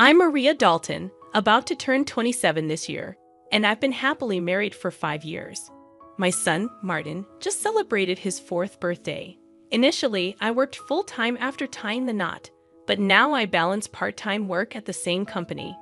I'm Maria Dalton, about to turn 27 this year, and I've been happily married for 5 years. My son, Martin, just celebrated his 4th birthday. Initially, I worked full-time after tying the knot, but now I balance part-time work at the same company.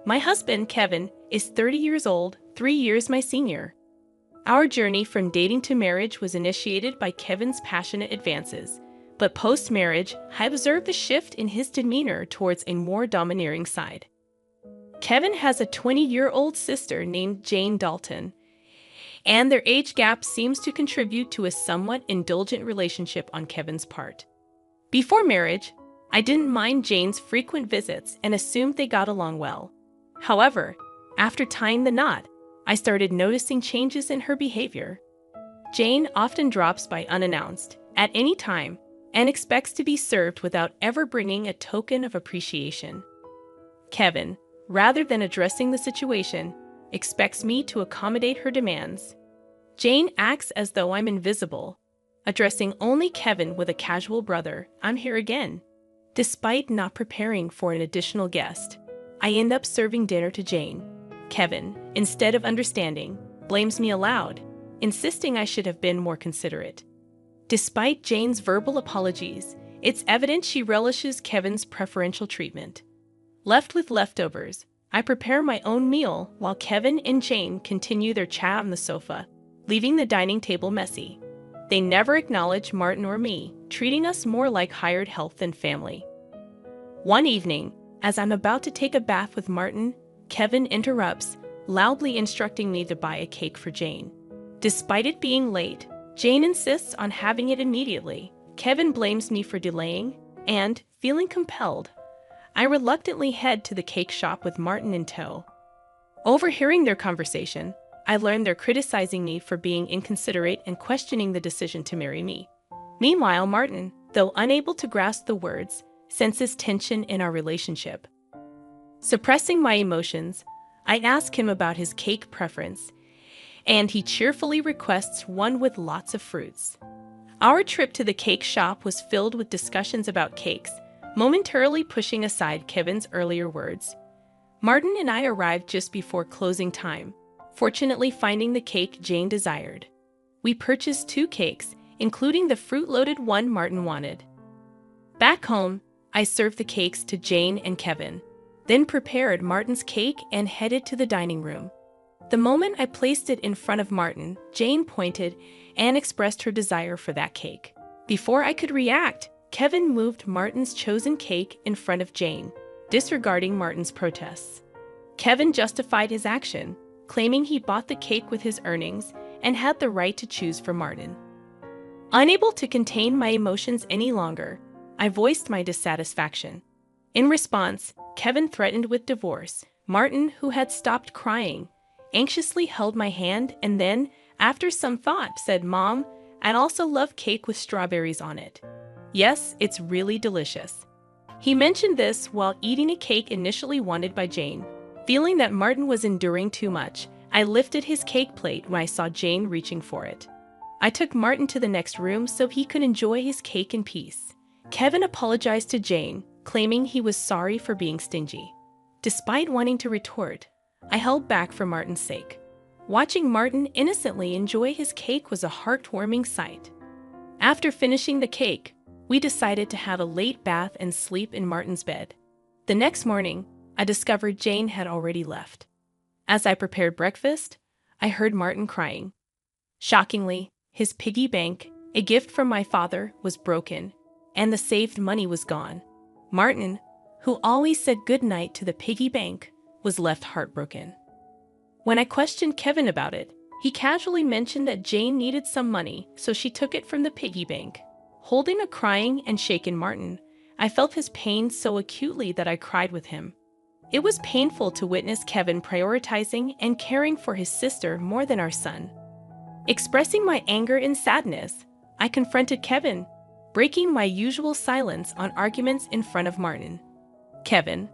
My husband, Kevin, is 30 years old, 3 years my senior. Our journey from dating to marriage was initiated by Kevin's passionate advances, but post-marriage, I observed a shift in his demeanor towards a more domineering side. Kevin has a 20-year-old sister named Jane Dalton, and their age gap seems to contribute to a somewhat indulgent relationship on Kevin's part. Before marriage, I didn't mind Jane's frequent visits and assumed they got along well. However, after tying the knot, I started noticing changes in her behavior. Jane often drops by unannounced, at any time, and expects to be served without ever bringing a token of appreciation. Kevin, rather than addressing the situation, expects me to accommodate her demands. Jane acts as though I'm invisible, addressing only Kevin with a casual "brother, I'm here again." Despite not preparing for an additional guest, I end up serving dinner to Jane. Kevin, instead of understanding, blames me aloud, insisting I should have been more considerate. Despite Jane's verbal apologies, it's evident she relishes Kevin's preferential treatment. Left with leftovers, I prepare my own meal while Kevin and Jane continue their chat on the sofa, leaving the dining table messy. They never acknowledge Martin or me, treating us more like hired help than family. One evening, as I'm about to take a bath with Martin, Kevin interrupts, loudly instructing me to buy a cake for Jane. Despite it being late, Jane insists on having it immediately. Kevin blames me for delaying, and, feeling compelled, I reluctantly head to the cake shop with Martin in tow. Overhearing their conversation, I learn they're criticizing me for being inconsiderate and questioning the decision to marry me. Meanwhile, Martin, though unable to grasp the words, senses tension in our relationship. Suppressing my emotions, I ask him about his cake preference, and he cheerfully requests one with lots of fruits. Our trip to the cake shop was filled with discussions about cakes, momentarily pushing aside Kevin's earlier words. Martin and I arrived just before closing time, fortunately finding the cake Jane desired. We purchased 2 cakes, including the fruit-loaded one Martin wanted. Back home, I served the cakes to Jane and Kevin, then prepared Martin's cake and headed to the dining room. The moment I placed it in front of Martin, Jane pointed and expressed her desire for that cake. Before I could react, Kevin moved Martin's chosen cake in front of Jane, disregarding Martin's protests. Kevin justified his action, claiming he bought the cake with his earnings and had the right to choose for Martin. Unable to contain my emotions any longer, I voiced my dissatisfaction. In response, Kevin threatened with divorce. Martin, who had stopped crying, anxiously held my hand and then, after some thought, said, "Mom, I'd also love cake with strawberries on it. Yes, it's really delicious." He mentioned this while eating a cake initially wanted by Jane. Feeling that Martin was enduring too much, I lifted his cake plate when I saw Jane reaching for it. I took Martin to the next room so he could enjoy his cake in peace. Kevin apologized to Jane, claiming he was sorry for being stingy. Despite wanting to retort, I held back for Martin's sake. Watching Martin innocently enjoy his cake was a heartwarming sight. After finishing the cake, we decided to have a late bath and sleep in Martin's bed. The next morning, I discovered Jane had already left. As I prepared breakfast, I heard Martin crying. Shockingly, his piggy bank, a gift from my father, was broken, and the saved money was gone. Martin, who always said goodnight to the piggy bank, was left heartbroken. When I questioned Kevin about it, he casually mentioned that Jane needed some money, so she took it from the piggy bank. Holding a crying and shaken Martin, I felt his pain so acutely that I cried with him. It was painful to witness Kevin prioritizing and caring for his sister more than our son. Expressing my anger and sadness, I confronted Kevin, breaking my usual silence on arguments in front of Martin. Kevin,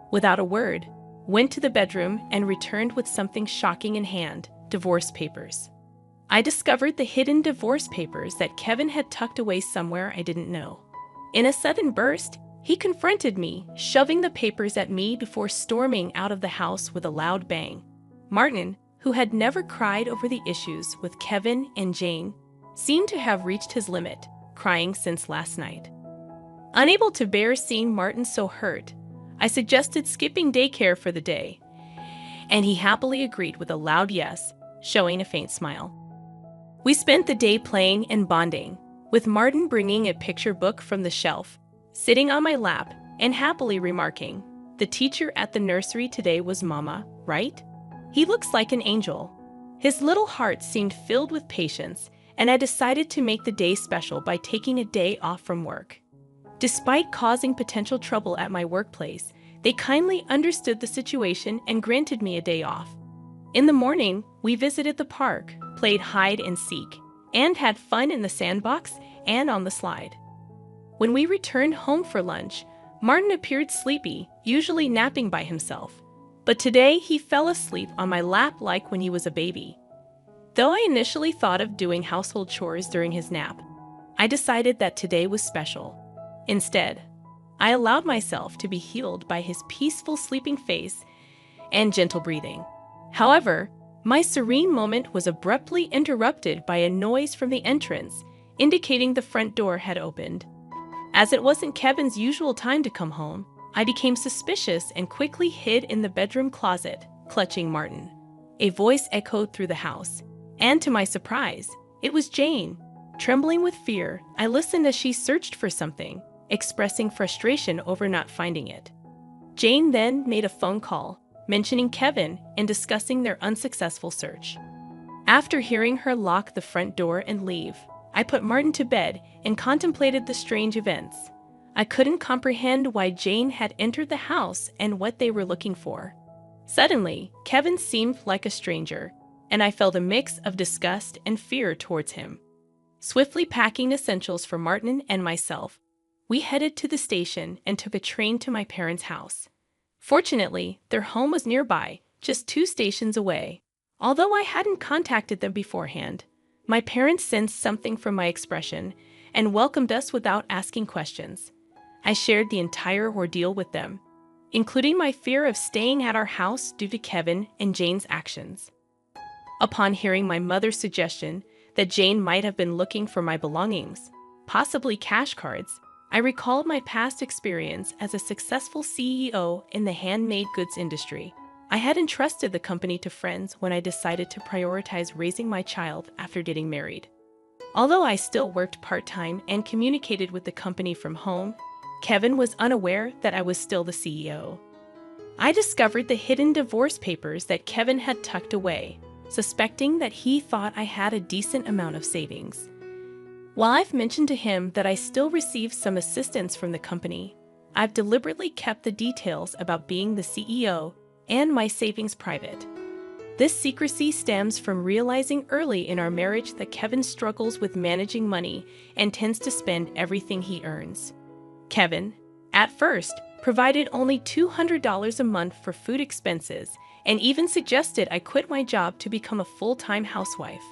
without a word, went to the bedroom and returned with something shocking in hand: divorce papers. I discovered the hidden divorce papers that Kevin had tucked away somewhere I didn't know. In a sudden burst, He confronted me, shoving the papers at me before storming out of the house with a loud bang. Martin, who had never cried over the issues with Kevin and Jane, seemed to have reached his limit, crying since last night. Unable to bear seeing Martin so hurt, I suggested skipping daycare for the day, and he happily agreed with a loud yes, showing a faint smile. We spent the day playing and bonding, with Martin bringing a picture book from the shelf, sitting on my lap, and happily remarking, "The teacher at the nursery today was Mama, right? He looks like an angel." His little heart seemed filled with patience, and I decided to make the day special by taking a day off from work. Despite causing potential trouble at my workplace, they kindly understood the situation and granted me a day off. In the morning, we visited the park, played hide and seek, and had fun in the sandbox and on the slide. When we returned home for lunch, Martin appeared sleepy, usually napping by himself. But today he fell asleep on my lap like when he was a baby. Though I initially thought of doing household chores during his nap, I decided that today was special. Instead, I allowed myself to be healed by his peaceful sleeping face and gentle breathing. However, my serene moment was abruptly interrupted by a noise from the entrance, indicating the front door had opened. As it wasn't Kevin's usual time to come home, I became suspicious and quickly hid in the bedroom closet, clutching Martin. A voice echoed through the house, and to my surprise, it was Jane. Trembling with fear, I listened as she searched for something, expressing frustration over not finding it. Jane then made a phone call, mentioning Kevin and discussing their unsuccessful search. After hearing her lock the front door and leave, I put Martin to bed and contemplated the strange events. I couldn't comprehend why Jane had entered the house and what they were looking for. Suddenly, Kevin seemed like a stranger, and I felt a mix of disgust and fear towards him. Swiftly packing essentials for Martin and myself, we headed to the station and took a train to my parents' house. Fortunately, their home was nearby, just 2 stations away. Although I hadn't contacted them beforehand, my parents sensed something from my expression and welcomed us without asking questions. I shared the entire ordeal with them, including my fear of staying at our house due to Kevin and Jane's actions. Upon hearing my mother's suggestion that Jane might have been looking for my belongings, possibly cash cards, I recalled my past experience as a successful CEO in the handmade goods industry. I had entrusted the company to friends when I decided to prioritize raising my child after getting married. Although I still worked part-time and communicated with the company from home, Kevin was unaware that I was still the CEO. I discovered the hidden divorce papers that Kevin had tucked away, suspecting that he thought I had a decent amount of savings. While I've mentioned to him that I still received some assistance from the company, I've deliberately kept the details about being the CEO and my savings private. This secrecy stems from realizing early in our marriage that Kevin struggles with managing money and tends to spend everything he earns. Kevin, at first, provided only $200 a month for food expenses and even suggested I quit my job to become a full-time housewife.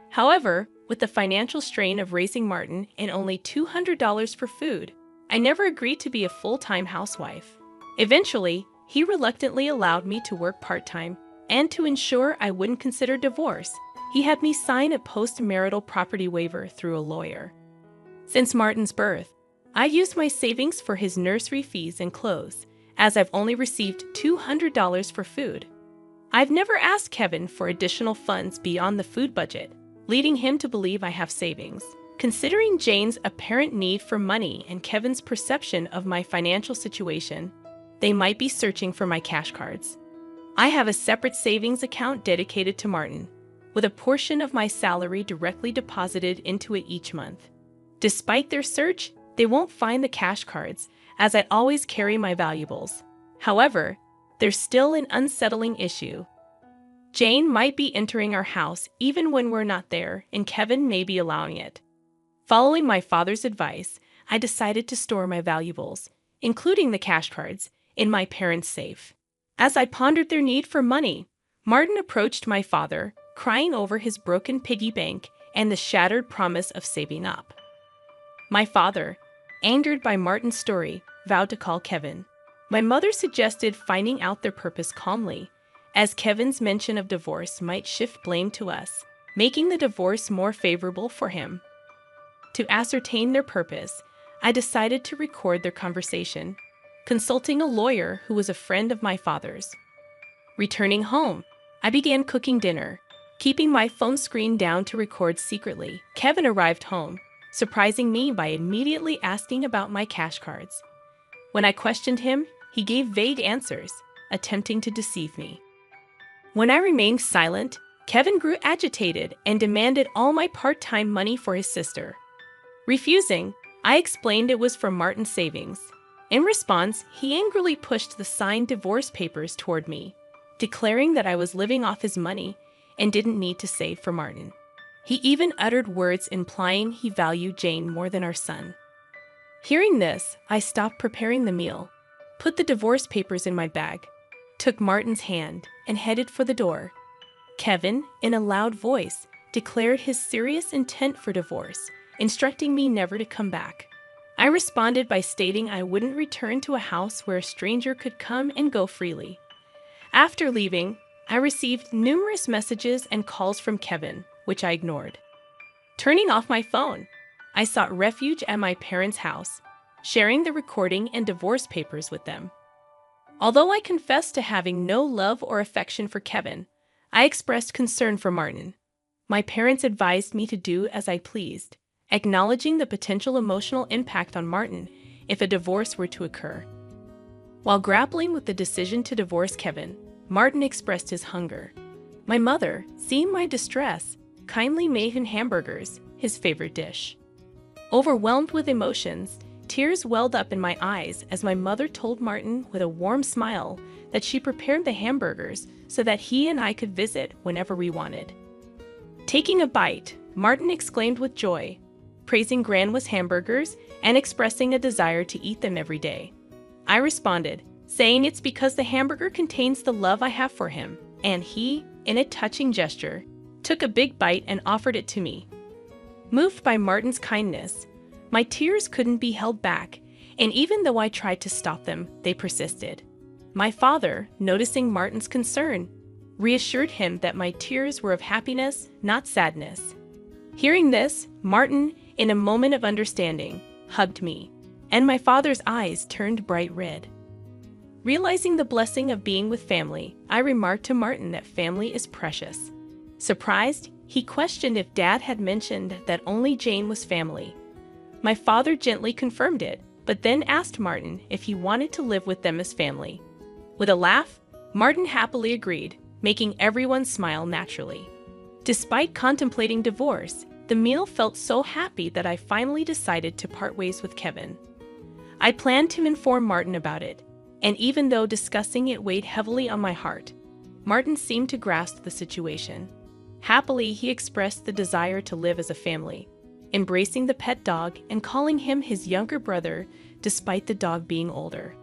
However, with the financial strain of raising Martin and only $200 for food, I never agreed to be a full-time housewife. Eventually, he reluctantly allowed me to work part-time, and to ensure I wouldn't consider divorce, he had me sign a post-marital property waiver through a lawyer. Since Martin's birth, I used my savings for his nursery fees and clothes, as I've only received $200 for food. I've never asked Kevin for additional funds beyond the food budget, leading him to believe I have savings. Considering Jane's apparent need for money and Kevin's perception of my financial situation, they might be searching for my cash cards. I have a separate savings account dedicated to Martin, with a portion of my salary directly deposited into it each month. Despite their search, they won't find the cash cards, as I always carry my valuables. However, there's still an unsettling issue. Jane might be entering our house even when we're not there, and Kevin may be allowing it. Following my father's advice, I decided to store my valuables, including the cash cards, in my parents' safe. As I pondered their need for money, Martin approached my father, crying over his broken piggy bank and the shattered promise of saving up. My father, angered by Martin's story, vowed to call Kevin. My mother suggested finding out their purpose calmly, as Kevin's mention of divorce might shift blame to us, making the divorce more favorable for him. To ascertain their purpose, I decided to record their conversation, consulting a lawyer who was a friend of my father's. Returning home, I began cooking dinner, keeping my phone screen down to record secretly. Kevin arrived home, surprising me by immediately asking about my cash cards. When I questioned him, he gave vague answers, attempting to deceive me. When I remained silent, Kevin grew agitated and demanded all my part-time money for his sister. Refusing, I explained it was for Martin's savings. In response, he angrily pushed the signed divorce papers toward me, declaring that I was living off his money and didn't need to save for Martin. He even uttered words implying he valued Jane more than our son. Hearing this, I stopped preparing the meal, put the divorce papers in my bag, took Martin's hand, and headed for the door. Kevin, in a loud voice, declared his serious intent for divorce, instructing me never to come back. I responded by stating I wouldn't return to a house where a stranger could come and go freely. After leaving, I received numerous messages and calls from Kevin, which I ignored. Turning off my phone, I sought refuge at my parents' house, sharing the recording and divorce papers with them. Although I confessed to having no love or affection for Kevin, I expressed concern for Martin. My parents advised me to do as I pleased, acknowledging the potential emotional impact on Martin if a divorce were to occur. While grappling with the decision to divorce Kevin, Martin expressed his hunger. My mother, seeing my distress, kindly made him hamburgers, his favorite dish. Overwhelmed with emotions, tears welled up in my eyes as my mother told Martin with a warm smile that she prepared the hamburgers so that he and I could visit whenever we wanted. Taking a bite, Martin exclaimed with joy, praising Grandma's hamburgers and expressing a desire to eat them every day. I responded, saying it's because the hamburger contains the love I have for him, and he, in a touching gesture, took a big bite and offered it to me. Moved by Martin's kindness, my tears couldn't be held back, and even though I tried to stop them, they persisted. My father, noticing Martin's concern, reassured him that my tears were of happiness, not sadness. Hearing this, Martin, in a moment of understanding, hugged me, and my father's eyes turned bright red. Realizing the blessing of being with family, I remarked to Martin that family is precious. Surprised, he questioned if Dad had mentioned that only Jane was family. My father gently confirmed it, but then asked Martin if he wanted to live with them as family. With a laugh, Martin happily agreed, making everyone smile naturally. Despite contemplating divorce, the meal felt so happy that I finally decided to part ways with Kevin. I planned to inform Martin about it, and even though discussing it weighed heavily on my heart, Martin seemed to grasp the situation. Happily, he expressed the desire to live as a family, embracing the pet dog and calling him his younger brother despite the dog being older.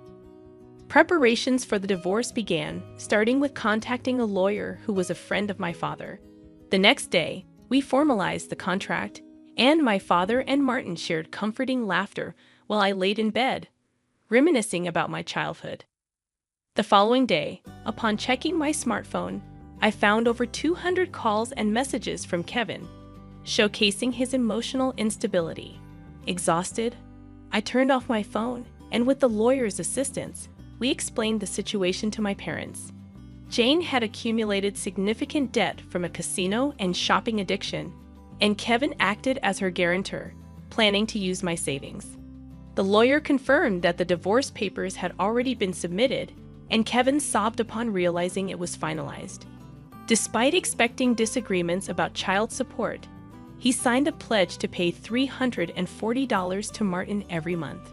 Preparations for the divorce began, starting with contacting a lawyer who was a friend of my father. The next day, we formalized the contract, and my father and Martin shared comforting laughter while I laid in bed, reminiscing about my childhood. The following day, upon checking my smartphone, I found over 200 calls and messages from Kevin, showcasing his emotional instability. Exhausted, I turned off my phone, and with the lawyer's assistance, we explained the situation to my parents. Jane had accumulated significant debt from a casino and shopping addiction, and Kevin acted as her guarantor, planning to use my savings. The lawyer confirmed that the divorce papers had already been submitted, and Kevin sobbed upon realizing it was finalized. Despite expecting disagreements about child support, he signed a pledge to pay $340 to Martin every month.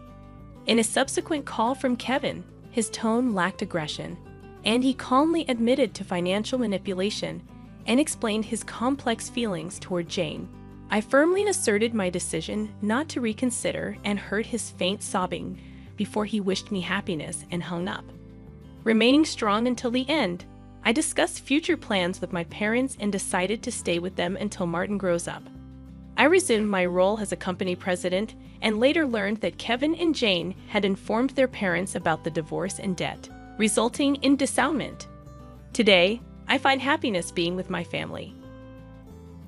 In a subsequent call from Kevin, his tone lacked aggression, and he calmly admitted to financial manipulation and explained his complex feelings toward Jane. I firmly asserted my decision not to reconsider and heard his faint sobbing before he wished me happiness and hung up. Remaining strong until the end, I discussed future plans with my parents and decided to stay with them until Martin grows up. I resumed my role as a company president and later learned that Kevin and Jane had informed their parents about the divorce and debt, resulting in disownement. Today, I find happiness being with my family.